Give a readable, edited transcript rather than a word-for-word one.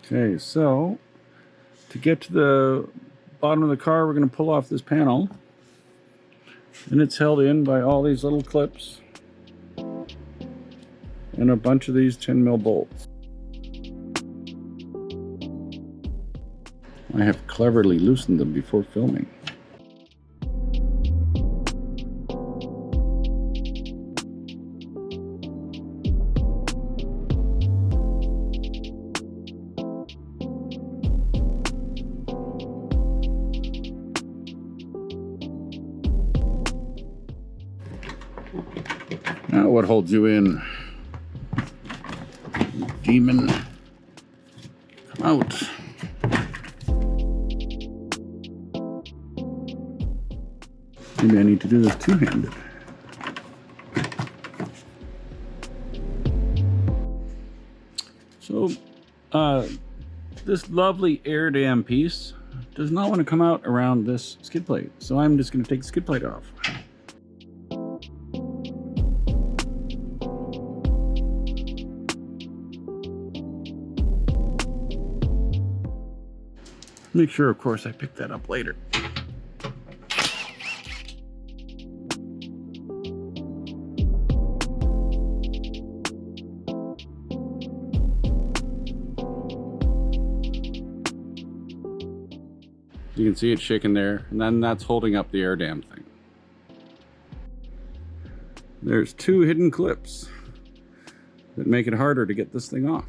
Okay, so to get to the bottom of the car, we're going to pull off this panel. And it's held in by all these little clips and a bunch of these 10mm bolts. I have cleverly loosened them before filming. Now what holds you in? Demon, come out. Maybe I need to do this two-handed. So, this lovely air dam piece does not want to come out around this skid plate. So I'm just going to take the skid plate off. Make sure, of course, I pick that up later. You can see it shaking there, and then that's holding up the air dam thing. There's two hidden clips that make it harder to get this thing off.